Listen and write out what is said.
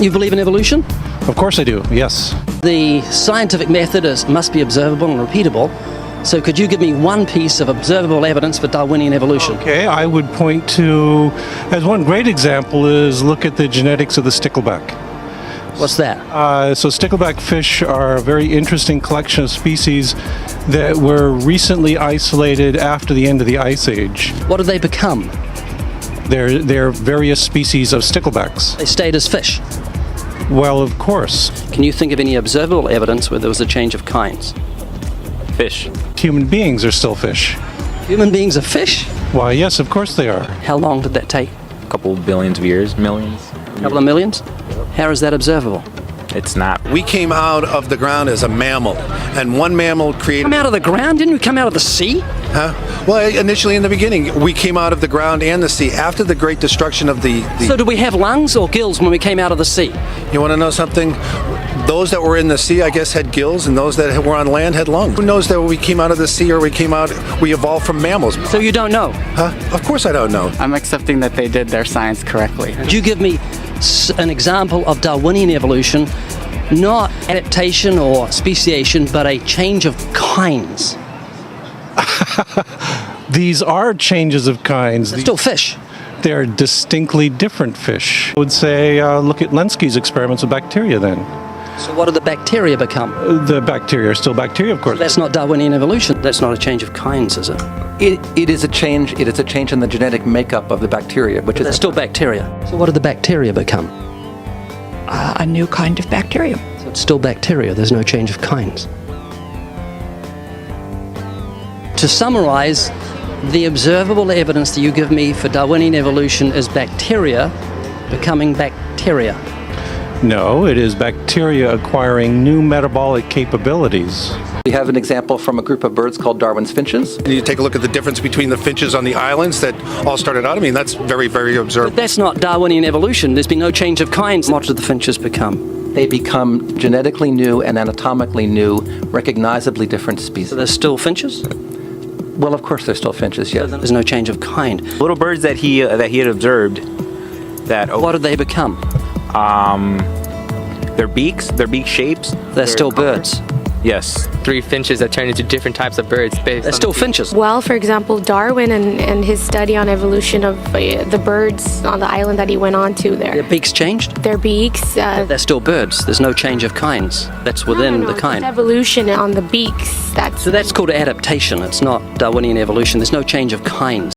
You believe in evolution? Of course I do, yes. The scientific method must be observable and repeatable. So could you give me one piece of observable evidence for Darwinian evolution? Okay, I would point to, as one great example, is look at the genetics of the stickleback. What's that? So stickleback fish are a very interesting collection of species that were recently isolated after the end of the Ice Age. What did they become? They're various species of sticklebacks. They stayed as fish. Well, of course. Can you think of any observable evidence where there was a change of kinds? Fish. Human beings are still fish. Human beings are fish? Why, yes, of course they are. How long did that take? A couple billions of years, millions. A couple of millions? How is that observable? It's not. We came out of the ground as a mammal, and one mammal created... Come out of the ground? Didn't we come out of the sea? Huh? Well, initially in the beginning, we came out of the ground and the sea after the great destruction of the... So did we have lungs or gills when we came out of the sea? You want to know something? Those that were in the sea, I guess, had gills, and those that were on land had lungs. Who knows that we came out of the sea or we evolved from mammals? So you don't know? Huh? Of course I don't know. I'm accepting that they did their science correctly. Could you give me an example of Darwinian evolution, not adaptation or speciation, but a change of kinds? These are changes of kinds. They're still fish. They're distinctly different fish. I would say look at Lenski's experiments with bacteria then. So what did the bacteria become? The bacteria are still bacteria, of course. That's not Darwinian evolution. That's not a change of kinds, is it? It is a change. It is a change in the genetic makeup of the bacteria, which is... They're still bacteria. So what did the bacteria become? A new kind of bacterium. So it's still bacteria. There's no change of kinds. To summarize, the observable evidence that you give me for Darwinian evolution is bacteria becoming bacteria. No, it is bacteria acquiring new metabolic capabilities. We have an example from a group of birds called Darwin's finches. You take a look at the difference between the finches on the islands that all started out. I mean, that's very, very observable. That's not Darwinian evolution. There's been no change of kinds. What did the finches become? They become genetically new and anatomically new, recognizably different species. So they're still finches? Well, of course they're still finches, yes. There's no change of kind. Little birds that he had observed that... What did they become? Their beak shapes. They're still birds. Yes. 3 finches that turn into different types of birds based They're on still finches. Well, for example, Darwin and his study on evolution of the birds on the island that he went on to there. Their beaks changed? Their beaks. They're still birds. There's no change of kinds. That's within the kind. It's evolution on the beaks. So that's called adaptation. It's not Darwinian evolution. There's no change of kinds.